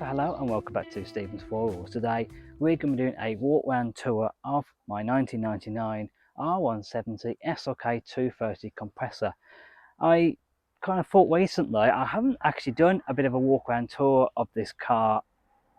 So hello and welcome back to Stephen's 4 Wheels. Today we're going to be doing a walk round tour of my 1999 R107 SLK230 Kompressor. I kind of thought recently I haven't actually done a bit of a walk around tour of this car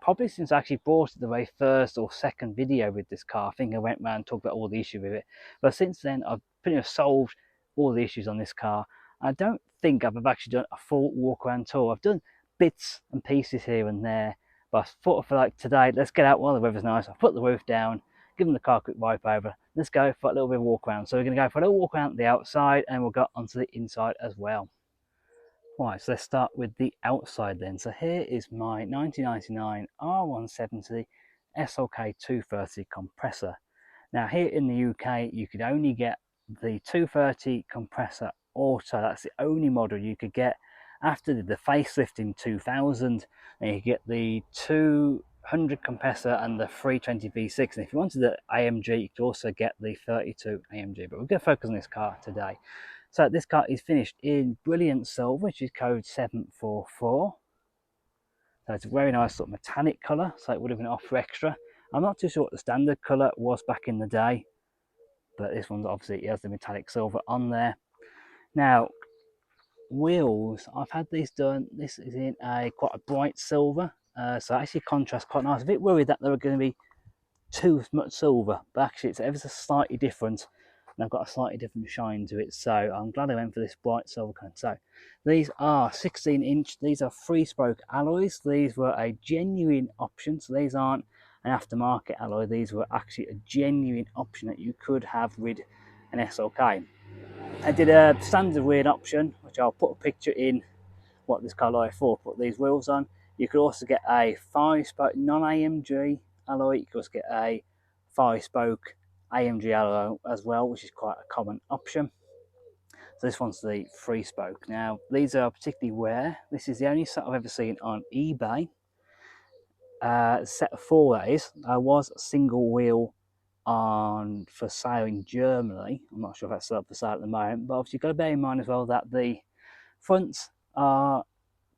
probably since I actually bought it, the very first or second video with this car. I think I went around and talked about all the issues with it, but since then I've pretty much solved all the issues on this car. I don't think I've actually done a full walk around tour. I've done bits and pieces here and there, but I thought for like today, let's get out while the weather's nice. I'll put the roof down, give them the car a quick wipe over. Let's go for a little bit of walk around. So we're going to go for a little walk around the outside and we'll go onto the inside as well. Right, so let's start with the outside then. So here is my 1999 R170 SLK230 Kompressor. Now here in the UK you could only get the 230 Kompressor Auto. That's the only model you could get. After the facelift in 2000, and you get the 200 compressor and the 320 V6. And if you wanted the AMG, you could also get the 32 AMG. But we're going to focus on this car today. So this car is finished in brilliant silver, which is code 744. So it's a very nice sort of metallic colour, so it would have been off for extra. I'm not too sure what the standard colour was back in the day, but this one's obviously, it has the metallic silver on there. Now, wheels, I've had these done. This is in quite a bright silver, so actually contrasts quite nice. A bit worried that they were going to be too much silver, but actually it's ever so slightly different. And I've got a slightly different shine to it, so I'm glad I went for this bright silver colour. So these are 16-inch, these are 3-spoke alloys. These were a genuine option, so these aren't an aftermarket alloy. These were actually a genuine option that you could have with an SLK. I did a standard weird option, which I'll put a picture in what this car I for, put these wheels on. You could also get a 5-spoke non-AMG alloy. You could also get a 5-spoke AMG alloy as well, which is quite a common option. So this one's the 3-spoke. Now these are particularly rare. This is the only set I've ever seen on eBay. Set of 4As. There was a single wheel on for sale in Germany. I'm not sure if that's still up for sale at the moment, but obviously you've got to bear in mind as well that the fronts are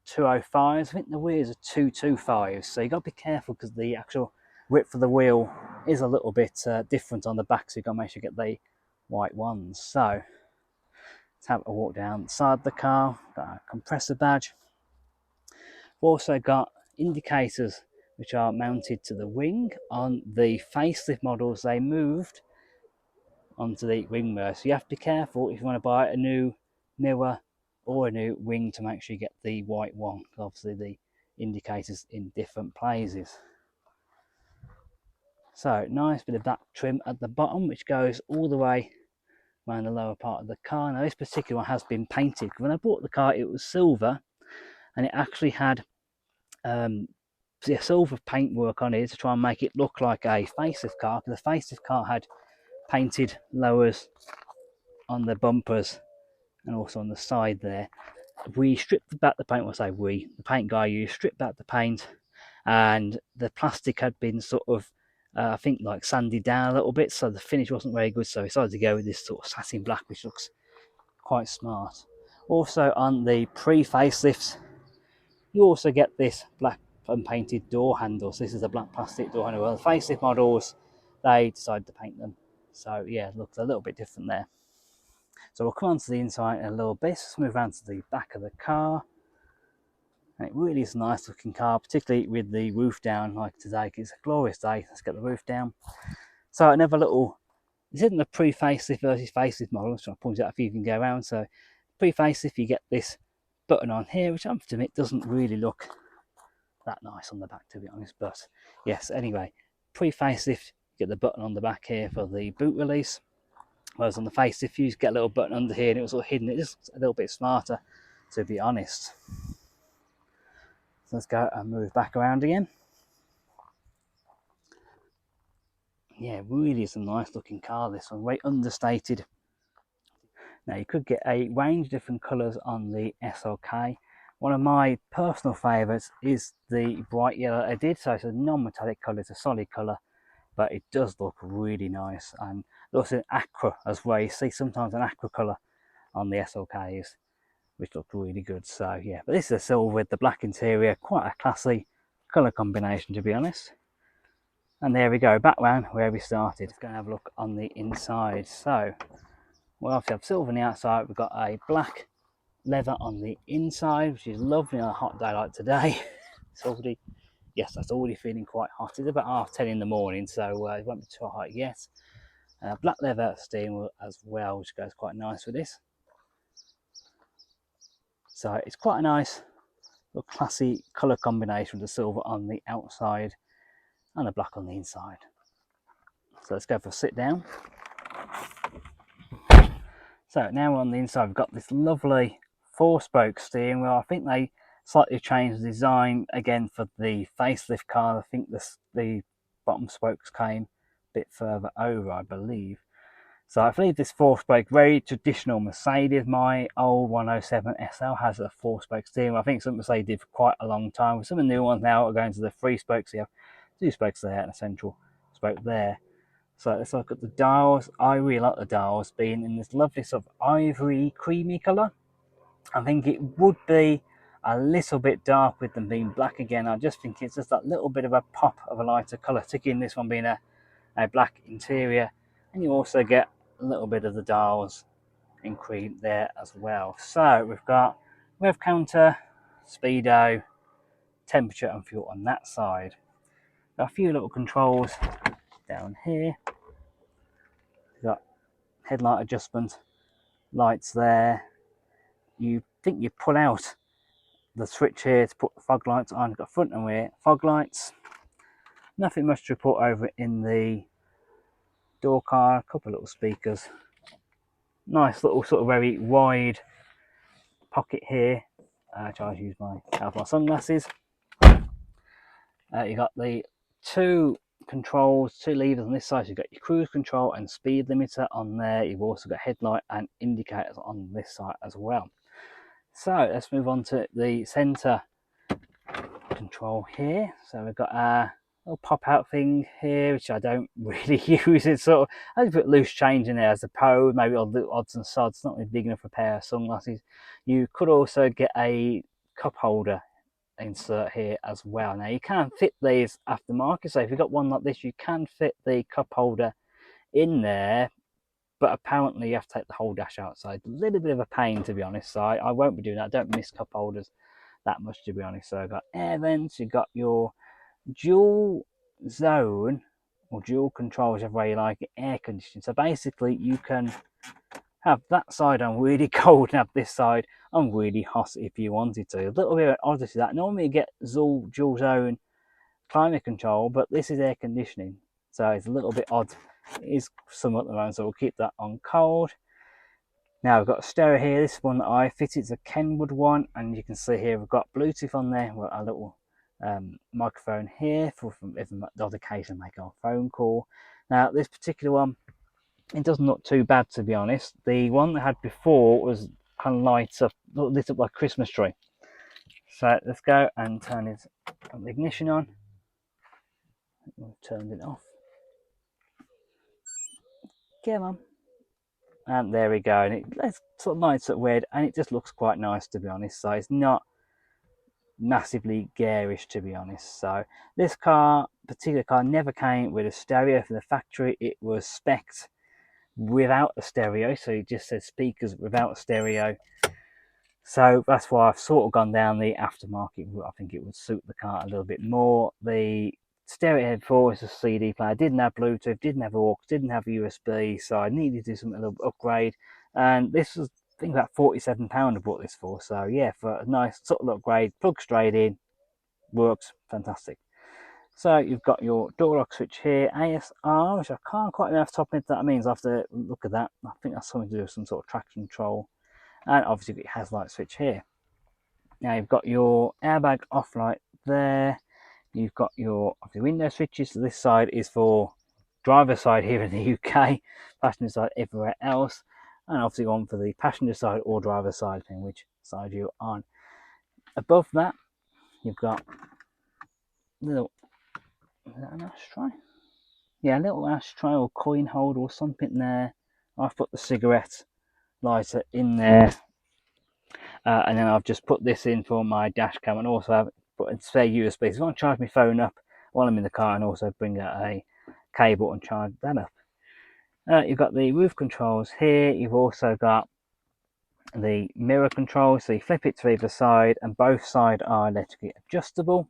205s. I think the rears are 225s, so you've got to be careful because the actual width of the wheel is a little bit different on the back, so you've got to make sure you get the white ones. So let's have a walk down the side of the car. Got a compressor badge. We've also got indicators which are mounted to the wing. On the facelift models, they moved onto the wing mirror, so you have to be careful if you want to buy a new mirror or a new wing to make sure you get the white one. Obviously the indicators in different places. So nice bit of black trim at the bottom, which goes all the way around the lower part of the car. Now this particular one has been painted. When I bought the car it was silver, and it actually had silver paintwork on it to try and make it look like a facelift car, because the facelift car had painted lowers on the bumpers and also on the side there. We stripped back the paint, the paint guy used stripped back the paint, and the plastic had been sort of I think like sanded down a little bit, so the finish wasn't very good, so we decided to go with this sort of satin black, which looks quite smart. Also on the pre-facelifts you also get this black unpainted door handles. This is a black plastic door handle. Well, the facelift models, they decided to paint them. So yeah, it looks a little bit different there. So we'll come on to the inside in a little bit. Let's move around to the back of the car. And it really is a nice looking car, particularly with the roof down like today. It's a glorious day. Let's get the roof down. So another little, this isn't the pre-facelift versus facelift model, so I'll point out if you can go around. So pre-facelift, you get this button on here, which I have to admit doesn't really look that nice on the back, to be honest, but yes, anyway, pre-facelift you get the button on the back here for the boot release, whereas on the facelift you just get a little button under here and it was all hidden. It just looks a little bit smarter, to be honest. So let's go and move back around again. Yeah, really is a nice looking car, this one, very understated. Now you could get a range of different colours on the SLK. One of my personal favourites is the bright yellow I did, so it's a non-metallic colour, it's a solid colour, but it does look really nice. And also an aqua as well. You see sometimes an aqua colour on the SLKs, which look really good. So yeah, but this is a silver with the black interior, quite a classy colour combination, to be honest. And there we go, back round where we started. Let's go and have a look on the inside. So we obviously have silver on the outside. We've got a black leather on the inside, which is lovely on a hot day like today. It's already, yes, that's already feeling quite hot. It's about 10:30 in the morning, so it won't be too hot yet. Black leather steering wheel as well, which goes quite nice with this. So it's quite a nice little classy colour combination with the silver on the outside and the black on the inside. So let's go for a sit down. So now on the inside, we've got this lovely 4-spoke steering wheel. I think they slightly changed the design again for the facelift car. I think the bottom spokes came a bit further over, I believe. So I believe this 4-spoke, very traditional Mercedes. My old 107 SL has a 4-spoke steering wheel. I think something Mercedes did for quite a long time. Some of the new ones now are going to the 3 spokes. So you have 2 spokes there and a central spoke there. So let's look at the dials. I really like the dials being in this lovely sort of ivory creamy colour. I think it would be a little bit dark with them being black again. I just think it's just that little bit of a pop of a lighter colour, particularly in this one being a black interior. And you also get a little bit of the dials in cream there as well. So we've got rev counter, speedo, temperature and fuel on that side. Got a few little controls down here. Got headlight adjustment, lights there. You think you pull out the switch here to put the fog lights on. You've got front and rear fog lights. Nothing much to report over in the door car. A couple of little speakers. Nice little sort of very wide pocket here. I try to use my sunglasses. You got the 2 controls, 2 levers on this side. So you've got your cruise control and speed limiter on there. You've also got headlight and indicators on this side as well. So let's move on to the center control here. So we've got a little pop out thing here, which I don't really use. It's sort of, I just put loose change in there as a pose, maybe all the odds and sods. It's not really big enough for a pair of sunglasses. You could also get a cup holder insert here as well. Now you can fit these aftermarket, so if you've got one like this, you can fit the cup holder in there, but apparently you have to take the whole dash outside. A little bit of a pain, to be honest, so I won't be doing that. I don't miss cup holders that much, to be honest. So I've got air vents, you've got your dual zone or dual control, whichever way you like it, air conditioning. So basically you can have that side on really cold and have this side on really hot if you wanted to. A little bit of oddity to that. Normally you get dual zone climate control, but this is air conditioning, so it's a little bit odd. It is somewhat at the moment, so we'll keep that on cold. Now we've got a stereo here. This one that I fitted is a Kenwood one, and you can see here we've got Bluetooth on there. We've got a little microphone here for if the odd occasion make a phone call. Now this particular one, it doesn't look too bad, to be honest. The one that I had before was kind of lit up like a Christmas tree. So let's go and turn the ignition on. We've turned it off. Come on. And there we go. And it sort of lights up red, and it just looks quite nice, to be honest. So it's not massively garish, to be honest. So this particular car never came with a stereo from the factory. It was spec'd without a stereo, so it just says speakers without a stereo. So that's why I've sort of gone down the aftermarket route. I think it would suit the car a little bit more. The stereo head before was a CD player, didn't have Bluetooth, didn't have aux, didn't have USB, so I needed to do something a little upgrade. And this was, I think, about £47 I bought this for. So yeah, for a nice sort of upgrade, plug straight in, works fantastic. So you've got your door lock switch here, ASR, which I can't quite know off the top of my head what that means. I have to look at that. I think that's something to do with some sort of traction control. And obviously you've got your hazard switch here. Now you've got your airbag off light there. You've got your window switches. So this side is for driver side here in the UK, passenger side everywhere else, and obviously one for the passenger side or driver side, depending which side you're on. Above that, you've got a little, is that an ashtray? Yeah, a little ashtray or coin holder or something there. I've put the cigarette lighter in there, and then I've just put this in for my dash cam, and also have put a spare USB. So I want to charge my phone up while I'm in the car and also bring out a cable and charge that up. You've got the roof controls here. You've also got the mirror control, so you flip it to either side and both sides are electrically adjustable.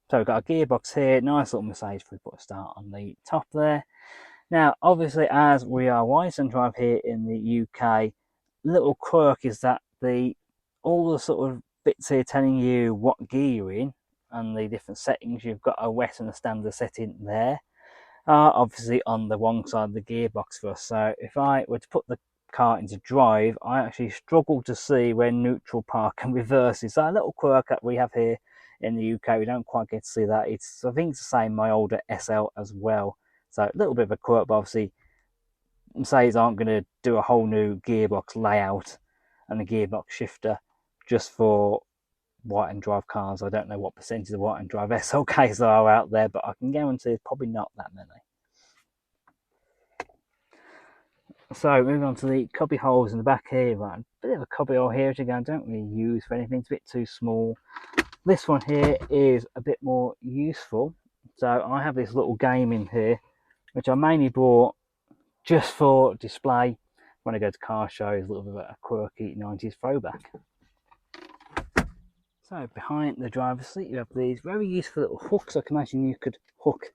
So we've got a gearbox here, nice little Mercedes 3-point start on the top there. Now obviously, as we are Wise Drive here in the UK, little quirk is that all the sort of bits here telling you what gear you're in and the different settings, you've got a wet and a standard setting there, are obviously on the wrong side of the gearbox for us. So if I were to put the car into drive, I actually struggle to see where neutral, park and reverse is. So a little quirk that we have here in the UK, we don't quite get to see that. I think it's the same my older SL as well. So a little bit of a quirk, but obviously Mercedes aren't going to do a whole new gearbox layout and a gearbox shifter just for white and drive cars. I don't know what percentage of white and drive SLKs there are out there, but I can guarantee it's probably not that many. So moving on to the cubby holes in the back here, right, a bit of a cubby hole here, which again I don't really use for anything, it's a bit too small. This one here is a bit more useful. So I have this little game in here, which I mainly bought just for display when I go to car shows, a little bit of a quirky 90s throwback. So behind the driver's seat you have these very useful little hooks. I can imagine you could hook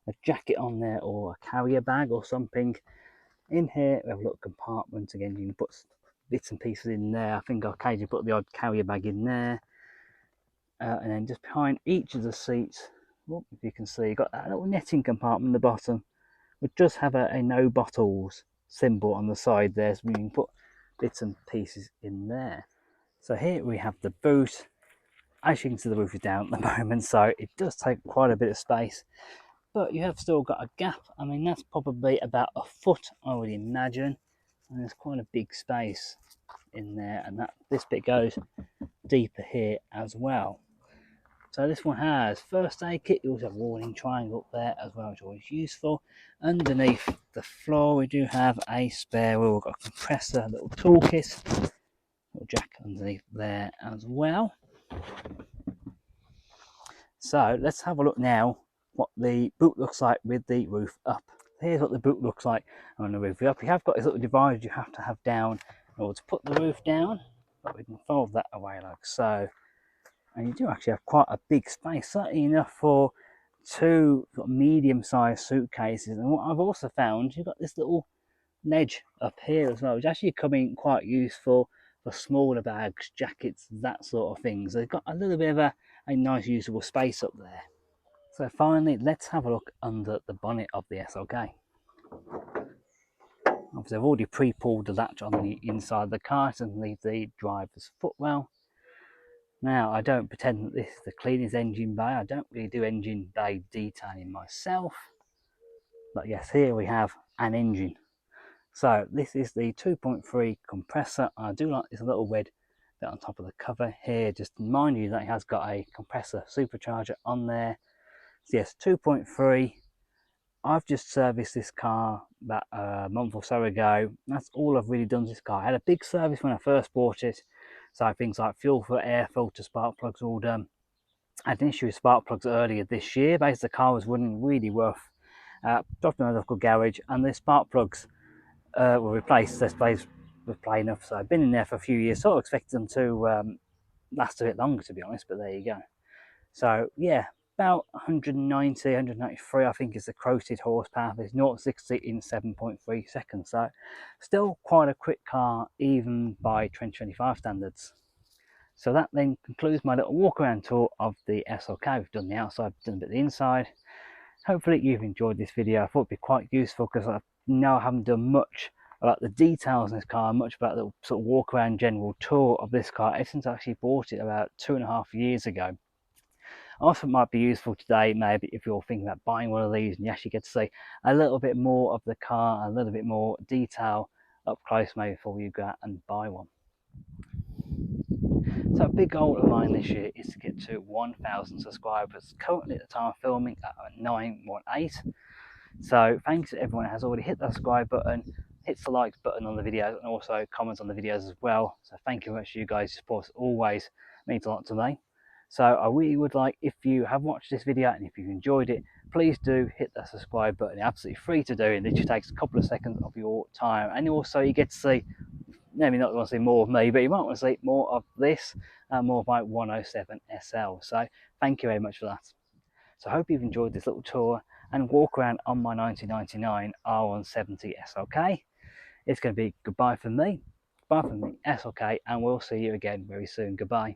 a jacket on there or a carrier bag or something. In here we have a little compartment, again you can put bits and pieces in there. I think I'll occasionally put the odd carrier bag in there. And then just behind each of the seats, if you can see, you've got that little netting compartment at the bottom, which does have a no bottles symbol on the side there, so we can put bits and pieces in there. So here we have the boot. As you can see, the roof is down at the moment, so it does take quite a bit of space, but you have still got a gap. I mean, that's probably about a foot, I would imagine, and there's quite a big space in there, and this bit goes deeper here as well. So this one has first aid kit. You also have a warning triangle up there as well, which is always useful. Underneath the floor we do have a spare wheel. We've got a compressor, a little toolkit, little jack underneath there as well. So let's have a look now what the boot looks like with the roof up. Here's what the boot looks like on the roof up. You have got this little divider you have to have down in order to put the roof down, but we can fold that away like so. And you do actually have quite a big space, certainly enough for two sort of medium-sized suitcases. And what I've also found, you've got this little ledge up here as well, which actually coming quite useful for smaller bags, jackets, that sort of thing. So they've got a little bit of a nice usable space up there. So finally, let's have a look under the bonnet of the SLK. Obviously, I've already pre-pulled the latch on the inside of the car to leave the driver's footwell. Now, I don't pretend that this is the cleanest engine bay. I don't really do engine bay detailing myself. But yes, here we have an engine. So this is the 2.3 compressor. I do like this little red bit on top of the cover here. Just to remind you that it has got a compressor supercharger on there. So yes, 2.3. I've just serviced this car about a month or so ago. That's all I've really done to this car. I had a big service when I first bought it. So things like fuel for air filter, spark plugs all done. I had an issue with spark plugs earlier this year. Basically, the car was running really rough. Dropped in a local garage and the spark plugs were replaced. Their space was plain enough. So I've been in there for a few years. Sort of expected them to last a bit longer, to be honest, but there you go. So yeah, about 190, 193 I think is the quoted horsepower. There's 0 to 60 in 7.3 seconds. So still quite a quick car even by 2025 standards. So that then concludes my little walk around tour of the SLK. We've done the outside, done a bit of the inside. Hopefully you've enjoyed this video. I thought it'd be quite useful because I know I haven't done much about the details in this car, much about the sort of walk around general tour of this car ever since I actually bought it about 2.5 years ago. I also might be useful today, maybe if you're thinking about buying one of these and you actually get to see a little bit more of the car, a little bit more detail up close maybe before you go out and buy one. So a big goal of mine this year is to get to 1,000 subscribers. Currently at the time of filming at 918. So thanks to everyone who has already hit the subscribe button, hits the like button on the videos and also comments on the videos as well. So thank you very much for you guys' support. Always means a lot to me. So I really would like, if you have watched this video and if you've enjoyed it, please do hit that subscribe button. It's absolutely free to do. It literally takes a couple of seconds of your time, and also you get to see, maybe not want to see more of me, but you might want to see more of this and more of my 107 SL. So thank you very much for that. So I hope you've enjoyed this little tour and walk around on my 1999 R170 SLK. It's going to be goodbye from me, SLK, and we'll see you again very soon. Goodbye.